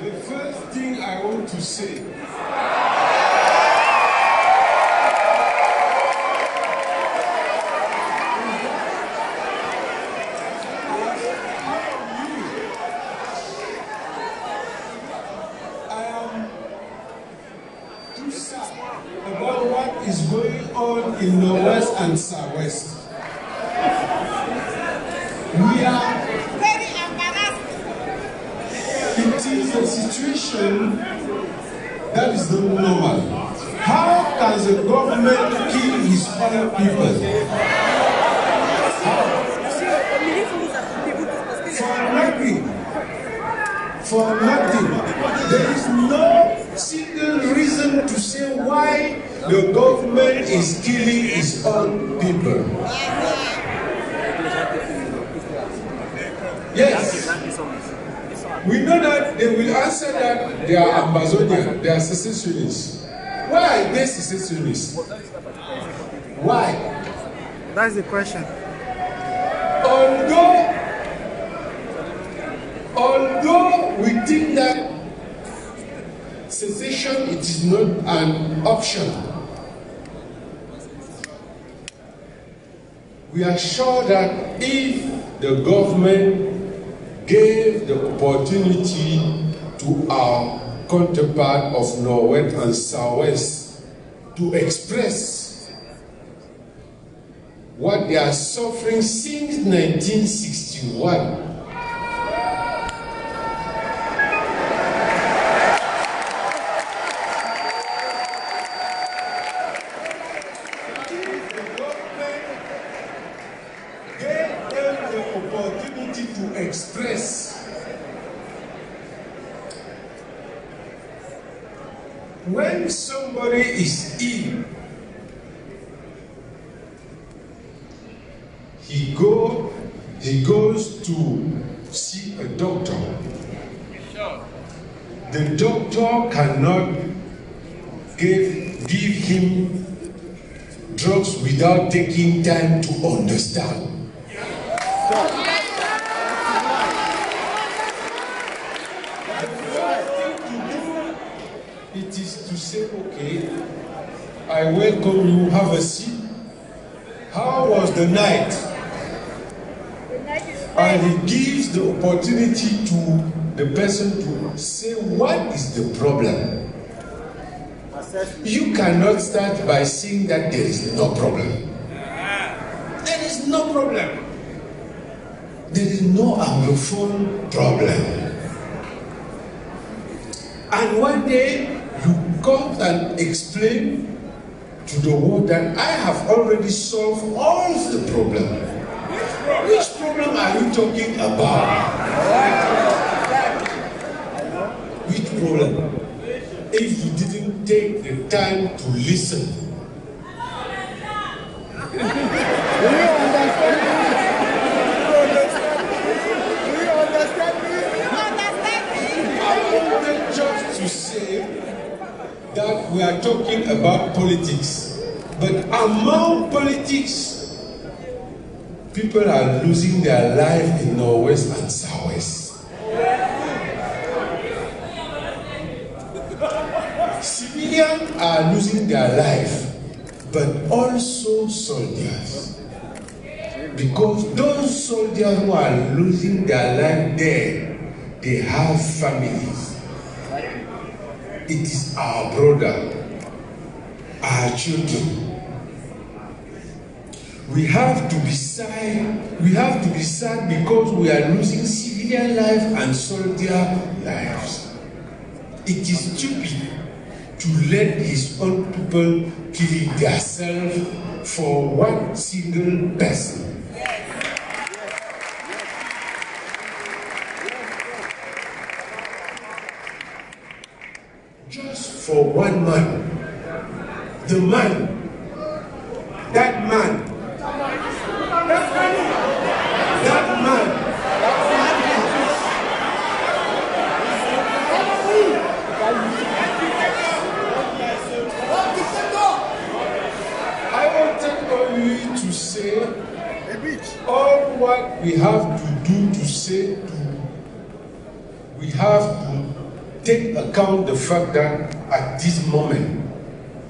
The first thing I want to say about what is going on in Northwest and Southwest. We are very embarrassed. It is a situation that is not normal. How can the government kill his own people? For nothing. There is no single reason to say why the government is killing its own people. Yes. We know that they will answer that they are Amazonian, they are secessionists. Why are they secessionists? Why? That's the question. Although we think that secession it is not an option, we are sure that if the government gave the opportunity to our counterpart of Northwest and Southwest to express what they are suffering since 1961, opportunity to express when somebody is ill, he goes to see a doctor. The doctor cannot give him drugs without taking time to understand. It is to say, okay, I welcome you, have a seat. How was the night? And he gives the opportunity to the person to say what is the problem. You cannot start by saying that there is no problem. There is no problem. There is no Anglophone problem. And one day you come and explain to the world that I have already solved all the problem. Which problem are you talking about? Which problem? If you didn't take the time to listen. Do you understand me? I wanted just to say that we are talking about politics, but among politics, people are losing their life in Northwest and Southwest. Civilians are losing their life, but also soldiers. Because those soldiers who are losing their life there, they have families. It is our brother, our children. We have to be sad. We have to be sad because we are losing civilian life and soldier lives. It is stupid to let his own people kill themselves for one single person. Just for one man. The man, that man, I wanted only to say all what we have to do to say, we have to take account the fact that at this moment,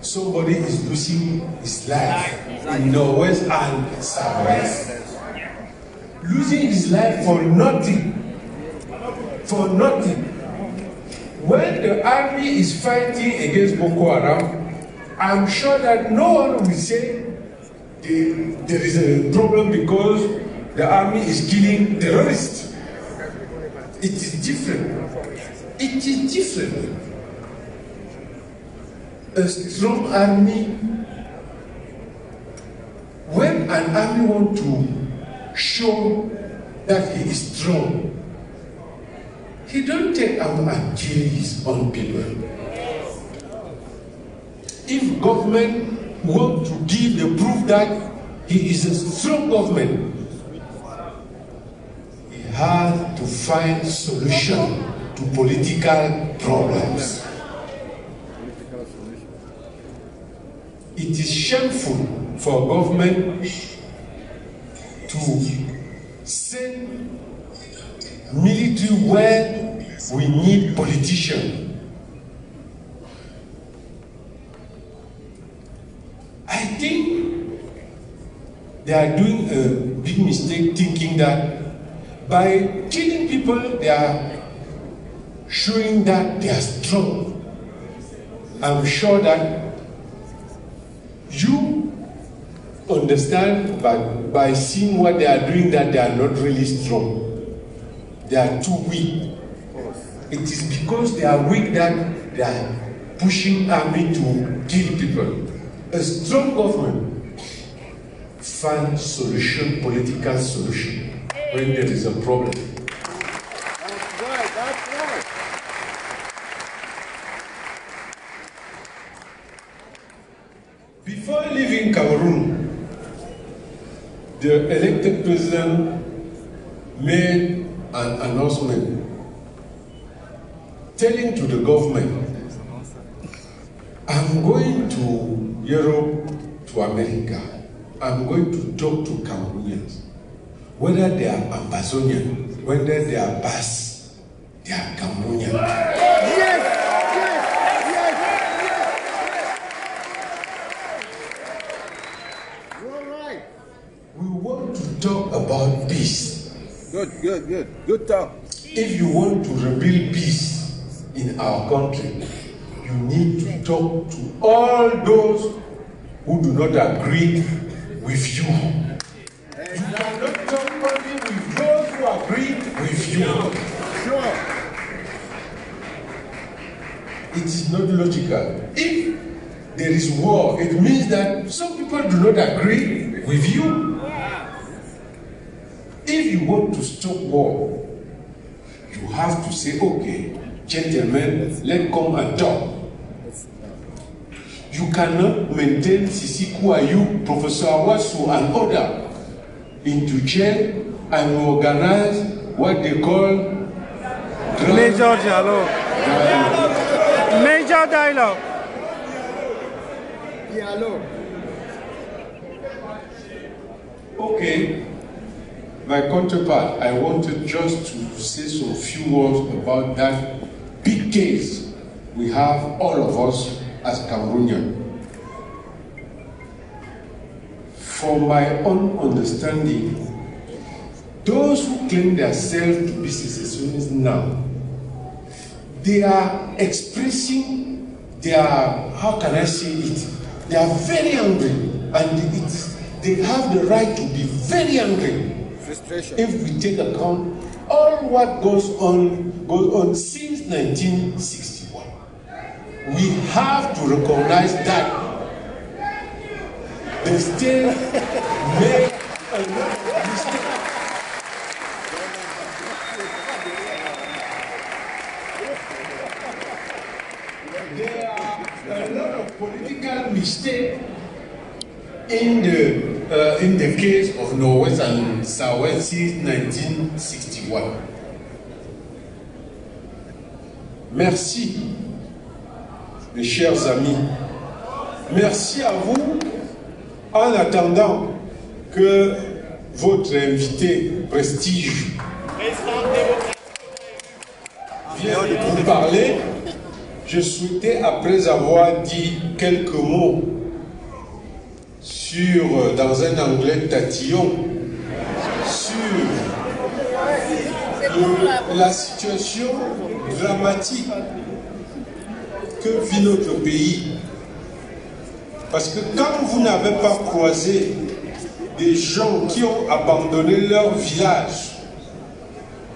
somebody is losing his life in Northwest and Southwest. Losing his life for nothing. For nothing. When the army is fighting against Boko Haram, I'm sure that no one will say there is a problem because the army is killing terrorists. It is different. It is different. A strong army, when an army wants to show that he is strong, he don't take out and kill his own people. If government want to give the proof that he is a strong government, he has to find solution to political problems. It is shameful for government to send military where we need politicians. I think they are doing a big mistake thinking that by killing people they are showing that they are strong. I'm sure that you understand by seeing what they are doing that they are not really strong. They are too weak. It is because they are weak that they are pushing army to kill people. A strong government finds solution, political solution, when there is a problem. That's right, that's right. Before leaving Cameroon, the elected president made an announcement telling to the government, I'm going to Europe, to America. I'm going to talk to Cameroonians. Whether they are Ambazonian, whether they are Bas, they are Cameroonian. Yes, yes, yes. You're right. We want to talk about peace. Good talk. If you want to rebuild peace in our country, you need to talk to all those who do not agree with you. You cannot talk only with those who agree with you. Sure. It is not logical. If there is war, it means that some people do not agree with you. If you want to stop war, you have to say, okay, gentlemen, let's come and talk. You cannot maintain Sisi Kouayou, Professor Awasu and others into jail and organize what they call Major dialogue. Major dialogue. Dialogue. Okay, my counterpart, I wanted just to say some few words about that big case we have, all of us, as Cameroonians. From my own understanding, those who claim themselves to be secessionists now, they are expressing their, how can I say it? They are very angry, and they have the right to be very angry. Frustration. If we take account all what goes on since 1961. We have to recognize that the state made a lot of mistakes. There are a lot of political mistakes in the case of Northwest and Southwest since 1961. Merci. Mes chers amis, merci à vous. En attendant que votre invité prestige viens de vous parler, je souhaitais, après avoir dit quelques mots sur, dans un anglais tatillon, sur la situation dramatique que vit notre pays. Parce que quand vous n'avez pas croisé des gens qui ont abandonné leur village,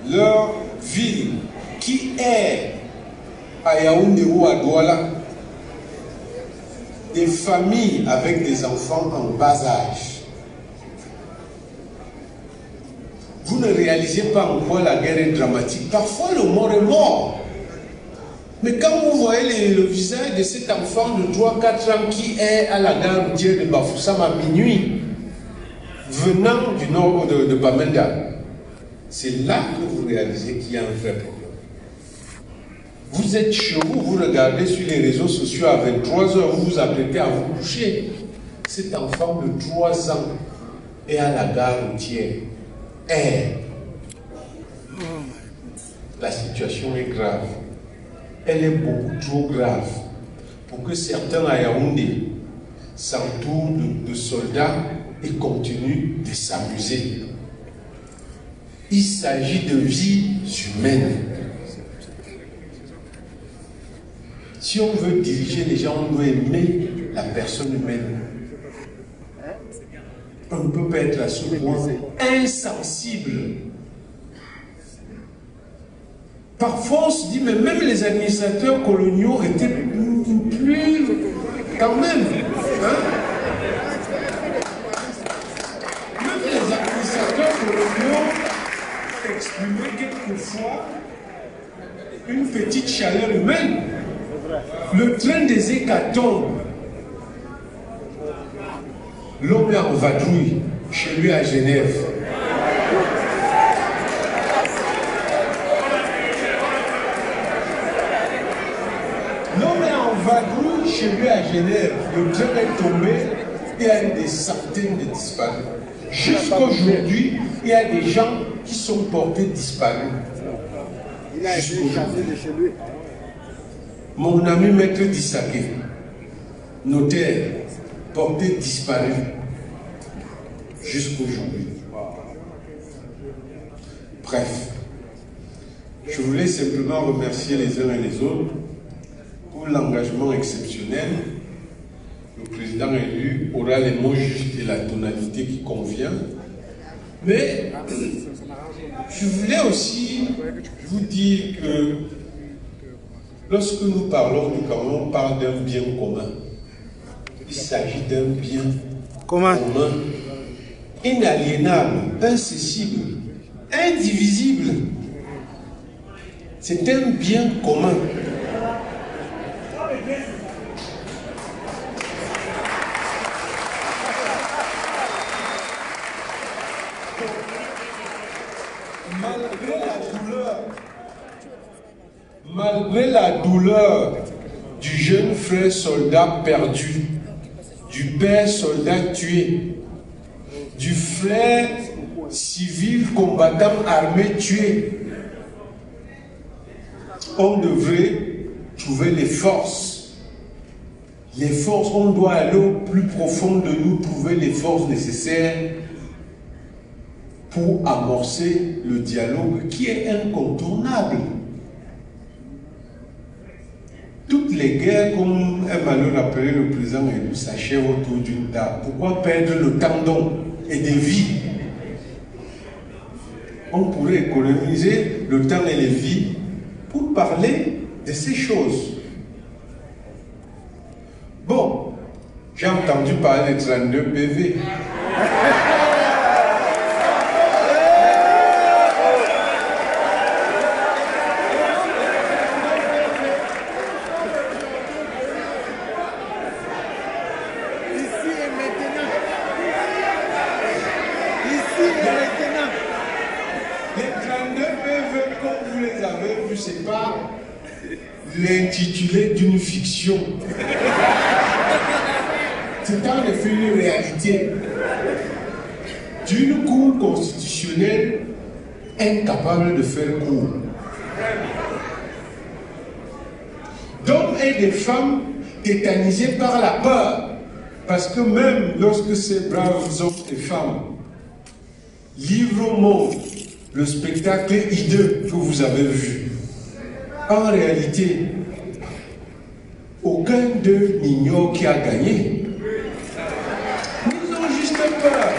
leur ville, qui est à Yaoundé ou à Douala, des familles avec des enfants en bas âge, vous ne réalisez pas en quoi la guerre est dramatique. Parfois le mort est mort. Mais quand vous voyez le visage de cet enfant de 3-4 ans qui est à la gare routière de Bafoussam à minuit, venant du nord de Bamenda, c'est là que vous réalisez qu'il y a un vrai problème. Vous êtes chez vous, vous regardez sur les réseaux sociaux à 23 h, vous vous apprêtez à vous coucher. Cet enfant de 3 ans est à la gare routière. La situation est grave. Elle est beaucoup trop grave pour que certains à Yaoundé s'entourent de soldats et continuent de s'amuser. Il s'agit de vies humaines. Si on veut diriger les gens, on doit aimer la personne humaine. On ne peut pas être à ce point insensible. Parfois on se dit, mais même les administrateurs coloniaux étaient plus quand même. Hein? Même les administrateurs coloniaux exprimaient quelquefois une petite chaleur humaine. Le train des hécatombes, l'homme est en vadrouille chez lui à Genève. L'homme est en vadrouille chez lui à Genève. Le train est tombé, il y a des centaines de disparus. Jusqu'à aujourd'hui, il y a des gens qui sont portés disparus. Il a été chassé de chez lui. Mon ami Maître Dissaké, notaire, porté disparu jusqu'aujourd'hui. Bref, je voulais simplement remercier les uns et les autres pour l'engagement exceptionnel. Le président élu aura les mots justes et la tonalité qui convient. Mais je voulais aussi vous dire que lorsque nous parlons du Cameroun, on parle d'un bien commun. Il s'agit d'un bien commun, inaliénable, incessible, indivisible. C'est un bien commun. Malgré la douleur du jeune frère soldat perdu, du père soldat tué, du frère civil combattant armé tué, on devrait trouver les forces. Les forces, on doit aller au plus profond de nous, trouver les forces nécessaires pour amorcer le dialogue qui est incontournable. Toutes les guerres, comme aime à le rappeler le président élu, s'achèvent autour d'une table. Pourquoi perdre le temps d'hommes et des vies? On pourrait économiser le temps et les vies pour parler de ces choses. Bon, j'ai entendu parler des 32 PV. C'est pas l'intitulé d'une fiction. C'est en effet une réalité d'une cour constitutionnelle incapable de faire cours. et des femmes tétanisées par la peur. Parce que même lorsque ces braves hommes et femmes livrent au monde le spectacle hideux que vous avez vu, en réalité, aucun d'eux n'ignore qui a gagné. Ils ont juste peur.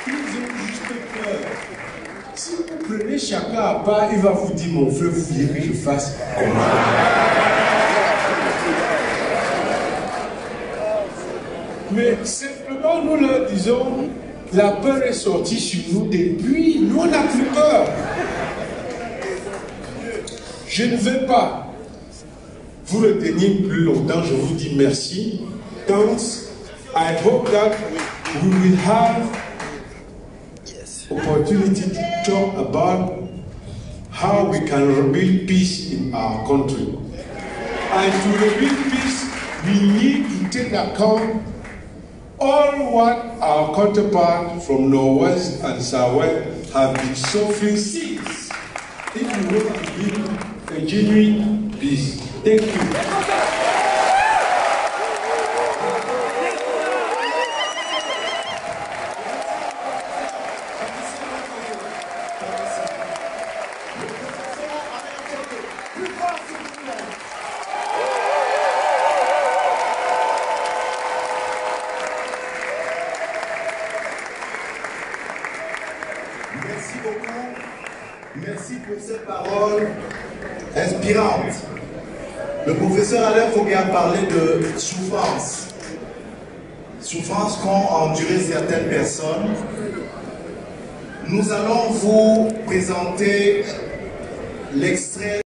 Ils ont juste peur. Si vous prenez chacun à part, il va vous dire, mon frère, vous voulez que je fasse comment? Mais simplement, nous leur disons, la peur est sortie sur nous depuis, nous on n'a plus peur. Je ne vais pas vous retenir plus longtemps, je vous dis merci. Thanks. I hope that we will have opportunity to talk about how we can rebuild peace in our country. And to rebuild peace, we need to take account all what our counterparts from Northwest and Southwest have been suffering since. If you want to build a genuine peace. Thank you. Merci beaucoup. Merci pour ces paroles inspirantes. Le professeur Alain Foguet a parlé de souffrance. Souffrance qu'ont enduré certaines personnes. Nous allons vous présenter l'extrait